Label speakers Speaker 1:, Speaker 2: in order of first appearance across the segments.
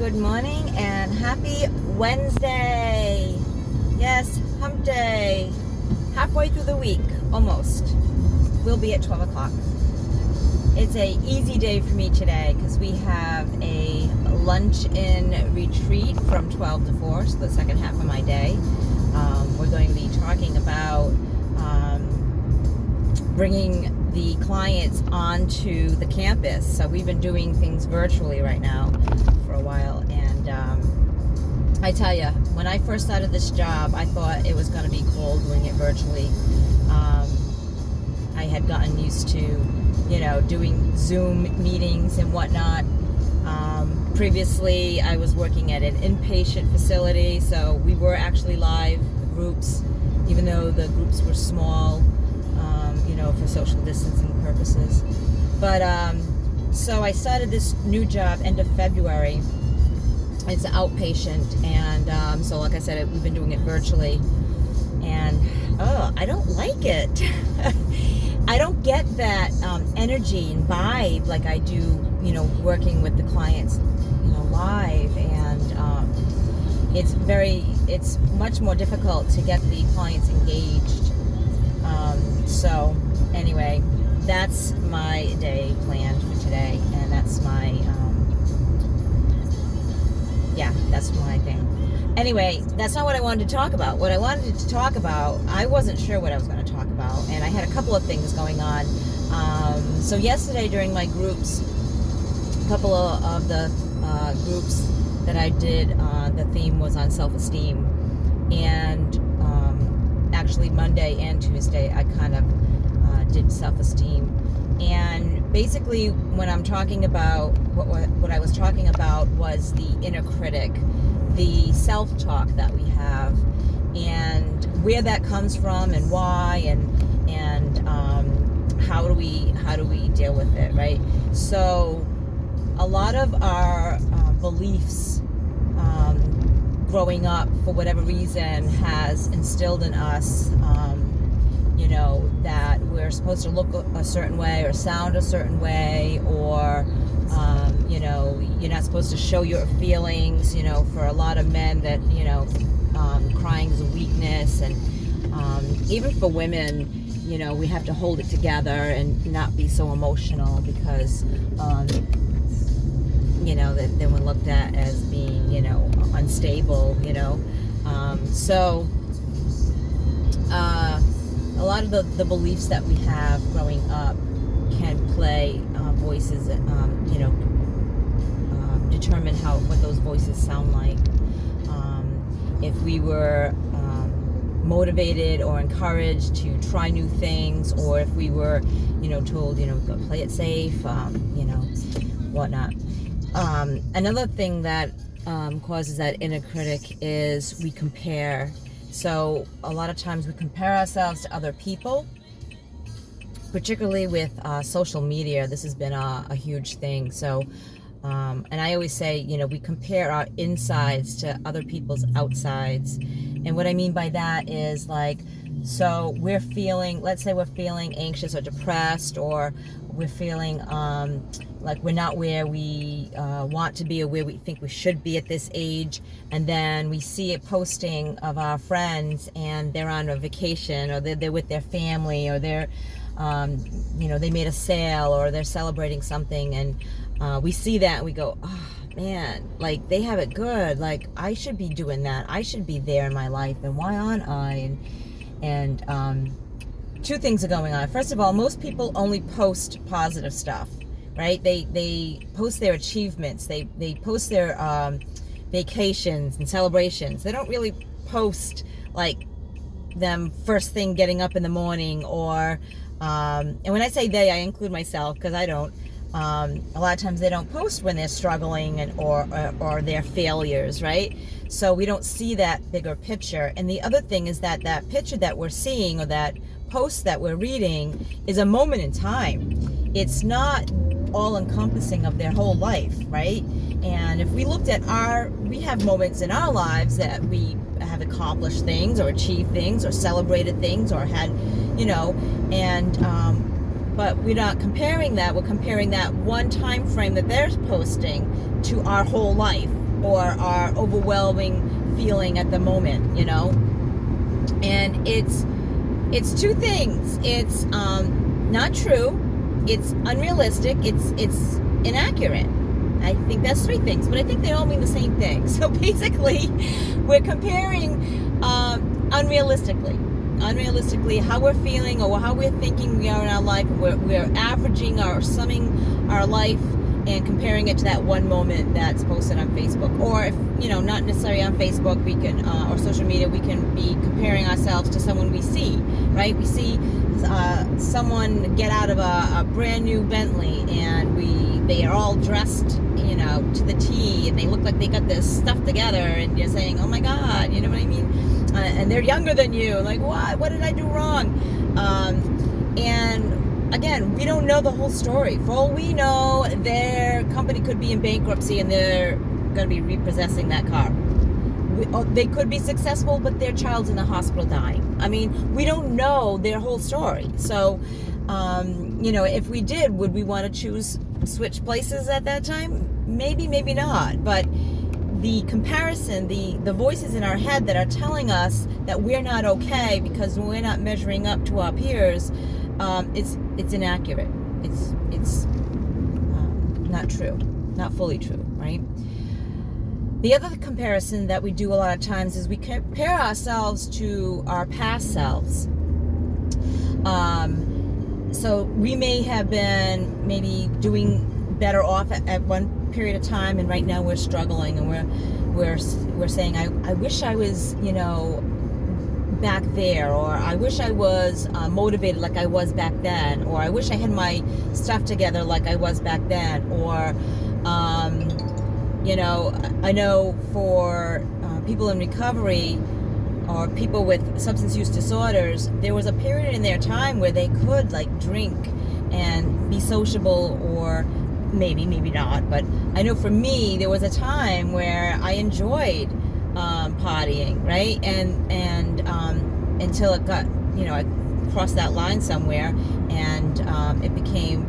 Speaker 1: good morning, and happy Wednesday. Yes, hump day. Halfway through the week, almost. We'll be at 12 o'clock. It's a easy day for me today because we have a lunch-in retreat from 12 to 4, so the second half of my day. We're going to be talking about bringing the clients onto the campus. So we've been doing things virtually right now for a while, and I tell you, when I first started this job, I thought it was going to be cool doing it virtually. I had gotten used to, doing Zoom meetings and whatnot. Previously, I was working at an inpatient facility, so we were actually live groups, even though the groups were small, for social distancing purposes. But so I started this new job end of February. It's outpatient, and so like I said, we've been doing it virtually, and I don't like it. I don't get that energy and vibe like I do, working with the clients, live, and it's much more difficult to get the clients engaged. So anyway, that's my day planned for today, and that's my that's my thing. Anyway, that's not what I wanted to talk about. What I wanted to talk about, I wasn't sure what I was going to talk about, and I had a couple of things going on. So yesterday during my groups, a couple of the groups that I did, the theme was on self-esteem, and actually Monday and Tuesday I kind of did self-esteem. And basically when I'm talking about what I was talking about was the inner critic, the self-talk that we have, and where that comes from, and why, and how do we deal with it, right? So a lot of our beliefs growing up, for whatever reason, has instilled in us that we're supposed to look a certain way or sound a certain way, or you're not supposed to show your feelings. For a lot of men, that crying is a weakness, and even for women, we have to hold it together and not be so emotional, because then we're looked at as being unstable. So a lot of the beliefs that we have growing up can play voices, determine what those voices sound like. If we were motivated or encouraged to try new things, or if we were, told, go play it safe, whatnot. Another thing that causes that inner critic is we compare. So a lot of times we compare ourselves to other people, particularly with social media. This has been a huge thing. So, and I always say, we compare our insides to other people's outsides. And what I mean by that is, so let's say we're feeling anxious or depressed, or we're feeling like we're not where we want to be, or where we think we should be at this age, and then we see a posting of our friends, and they're on a vacation, or they're with their family, or they're they made a sale, or they're celebrating something, and we see that and we go, oh man, they have it good, I should be doing that, I should be there in my life, and why aren't I? And two things are going on. First of all, most people only post positive stuff, right? They post their achievements, they post their vacations and celebrations. They don't really post them first thing getting up in the morning, or and when I say they, I include myself, because I don't. A lot of times they don't post when they're struggling or their failures, right? So we don't see that bigger picture. And the other thing is that picture that we're seeing, or that post that we're reading, is a moment in time. It's not all encompassing of their whole life, right? And if we looked at we have moments in our lives that we have accomplished things, or achieved things, or celebrated things, or had, and but we're not comparing that. We're comparing that one time frame that they're posting to our whole life, or our overwhelming feeling at the moment, you know. And it's two things. It's not true, it's unrealistic, it's inaccurate. I think that's three things, but I think they all mean the same thing. So basically, we're comparing unrealistically how we're feeling or how we're thinking we are in our life. We're averaging or summing our life and comparing it to that one moment that's posted on Facebook. Or if, you know, not necessarily on Facebook, we can, or social media, we can be comparing ourselves to someone we see, right? We see someone get out of a brand new Bentley, and they are all dressed, you know, to the T, and they look like they got this stuff together, and you're saying, oh my God, you know what I mean? And they're younger than you, like, what did I do wrong? And again, we don't know the whole story. For all we know, their company could be in bankruptcy and they're going to be repossessing that car. They could be successful, but their child's in the hospital dying. I mean, we don't know their whole story. So, you know, if we did, would we want to switch places at that time? Maybe, maybe not. But the comparison, the voices in our head that are telling us that we're not okay because we're not measuring up to our peers, it's inaccurate. It's not true, not fully true, right? The other comparison that we do a lot of times is we compare ourselves to our past selves. So we may have been maybe doing better off at one period of time, and right now we're struggling, and we're saying, I wish I was, you know, back there, or I wish I was motivated like I was back then, or I wish I had my stuff together like I was back then, or you know, I know for people in recovery or people with substance use disorders, there was a period in their time where they could like drink and be sociable, or maybe not, but I know for me there was a time where I enjoyed partying, right? And until it got, you know, I crossed that line somewhere, and it became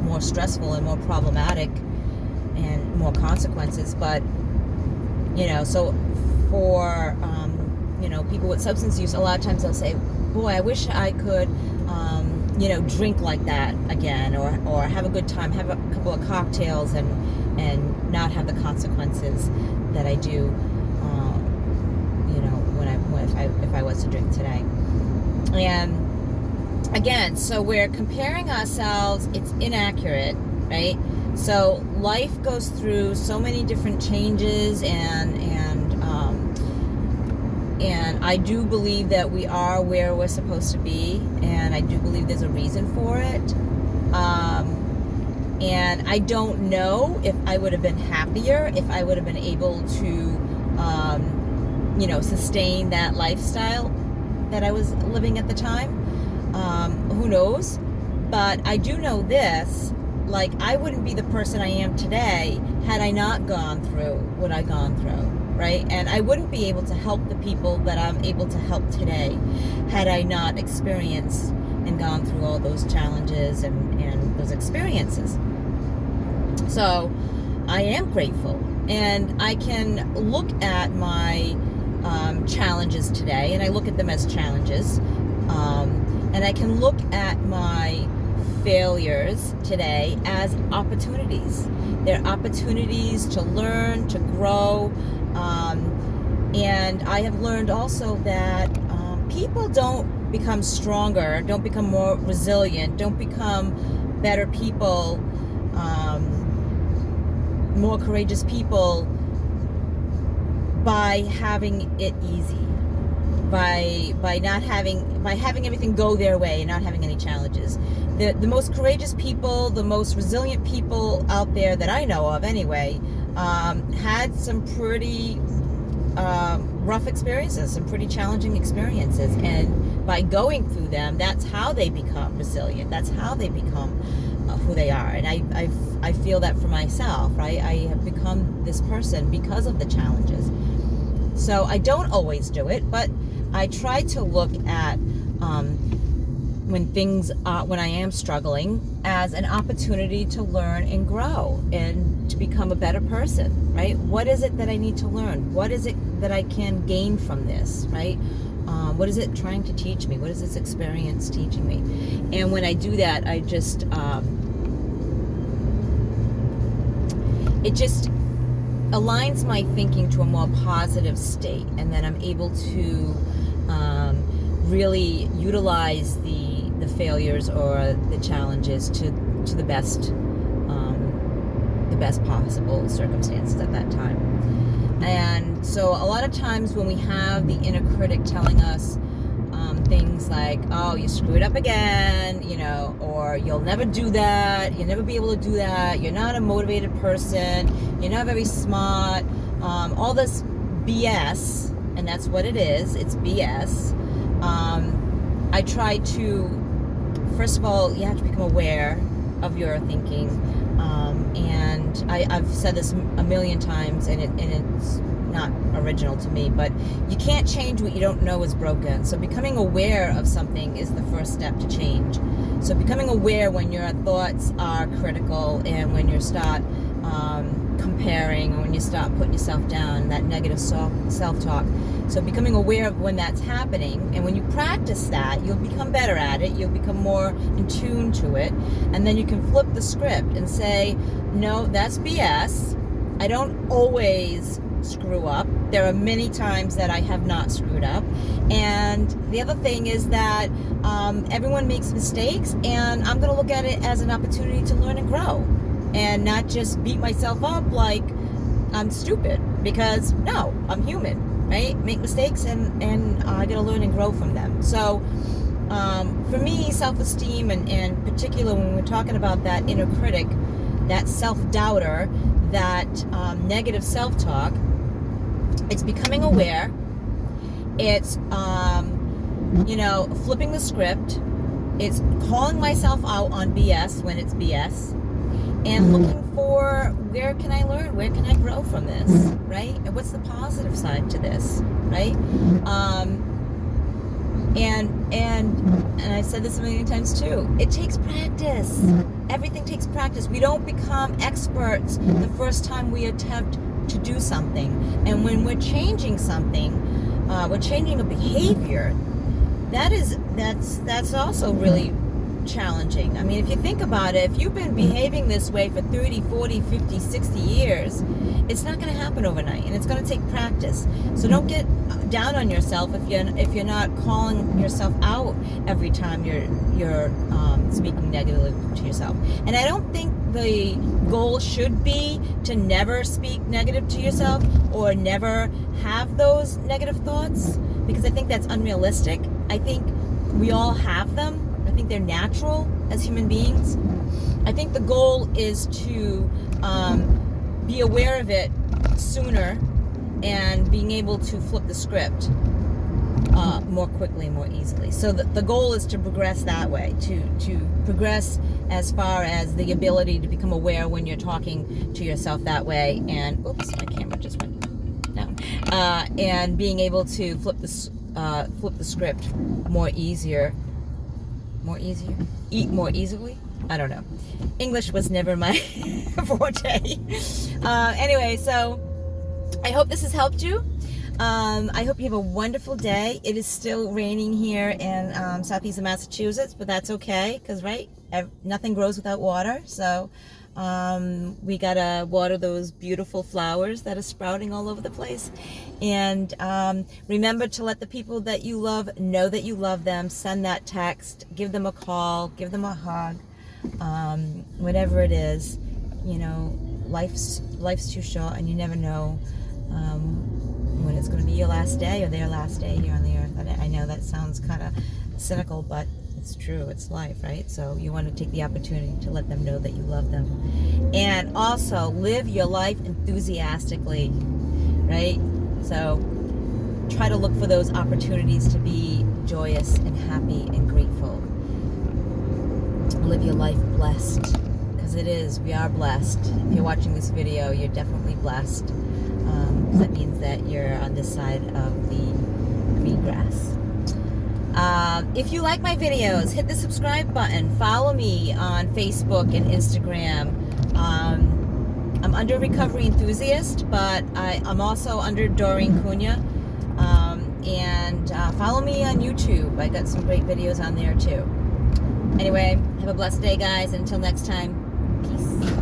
Speaker 1: more stressful and more problematic and more consequences. But, you know, so for you know, people with substance use, a lot of times they'll say, boy, I wish I could you know, drink like that again, or have a good time, have a couple of cocktails, and not have the consequences that I do, you know, if I was to drink today. And again, so we're comparing ourselves. It's inaccurate, right? So life goes through so many different changes, and I do believe that we are where we're supposed to be, and I do believe there's a reason for it. And I don't know if I would have been happier if I would have been able to, you know, sustain that lifestyle that I was living at the time. Who knows? But I do know this, like, I wouldn't be the person I am today had I not gone through what I've gone through, right? And I wouldn't be able to help the people that I'm able to help today had I not experienced and gone through all those challenges and those experiences. So I am grateful, and I can look at my challenges today, and I look at them as challenges, and I can look at my failures today as opportunities. They're opportunities to learn, to grow, and I have learned also that people don't become stronger, don't become more resilient, don't become better people, more courageous people by having it easy, by having everything go their way and not having any challenges. The most courageous people, the most resilient people out there that I know of anyway, had some pretty rough experiences, some pretty challenging experiences, and by going through them, that's how they become resilient. That's how they become who they are. And I feel that for myself, right? I have become this person because of the challenges. So I don't always do it, but I try to look at when I am struggling, as an opportunity to learn and grow and to become a better person, right? What is it that I need to learn? What is it that I can gain from this, right? What is it trying to teach me? What is this experience teaching me? And when I do that, I just, it just aligns my thinking to a more positive state, and then I'm able to really utilize the failures or the challenges to the best possible circumstances at that time. And so a lot of times when we have the inner critic telling us things like, oh, you screwed up again, you know, or you'll never do that, you'll never be able to do that, you're not a motivated person, you're not very smart, all this BS, and that's what it is, it's BS. I try to, first of all, you have to become aware of your thinking, and I've said this a million times, and it's not original to me, but you can't change what you don't know is broken. So becoming aware of something is the first step to change. So becoming aware when your thoughts are critical, and when you start comparing, or when you start putting yourself down, that negative self-talk. So becoming aware of when that's happening, and when you practice that, you'll become better at it, you'll become more in tune to it, and then you can flip the script and say, no, that's BS. I don't always screw up. There are many times that I have not screwed up. And the other thing is that everyone makes mistakes, and I'm going to look at it as an opportunity to learn and grow, and not just beat myself up like I'm stupid, because no, I'm human, right? Make mistakes, and I got to learn and grow from them. So for me, self-esteem, and particular when we're talking about that inner critic, that self-doubter, that negative self-talk, it's becoming aware, it's flipping the script, it's calling myself out on BS when it's BS, and looking for, where can I learn, where can I grow from this, right? And what's the positive side to this, right? And I've said this a million times too, it takes practice. Everything takes practice. We don't become experts the first time we attempt to do something. And when we're changing something, we're changing a behavior, that's also really challenging. I mean, if you think about it, if you've been behaving this way for 30, 40, 50, 60 years, it's not going to happen overnight, and it's going to take practice. So don't get down on yourself if you're not calling yourself out every time you're speaking negatively to yourself. And I don't think the goal should be to never speak negative to yourself, or never have those negative thoughts, because I think that's unrealistic. I think we all have them. I think they're natural as human beings. I think the goal is to be aware of it sooner, and being able to flip the script more quickly and more easily. So the goal is to progress that way, to progress as far as the ability to become aware when you're talking to yourself that way. And oops, my camera just went down. And being able to flip the script more easily. I don't know. English was never my forte. Anyway, so I hope this has helped you. I hope you have a wonderful day. It is still raining here in southeast of Massachusetts, but that's okay, because right, nothing grows without water. So we gotta water those beautiful flowers that are sprouting all over the place. And remember to let the people that you love know that you love them. Send that text, give them a call, give them a hug, whatever it is. You know, life's too short, and you never know when it's going to be your last day or their last day here on the earth. I know that sounds kind of cynical, but it's true. It's life, right? So you want to take the opportunity to let them know that you love them, and also live your life enthusiastically, right? So try to look for those opportunities to be joyous and happy and grateful. Live your life blessed, because it is. We are blessed. If you're watching this video, you're definitely blessed. That means that you're on this side of the green grass. If you like my videos, hit the subscribe button. Follow me on Facebook and Instagram. I'm under Recovery Enthusiast, but I'm also under Doreen Cunha. And follow me on YouTube. I got some great videos on there too. Anyway, have a blessed day, guys. Until next time, peace.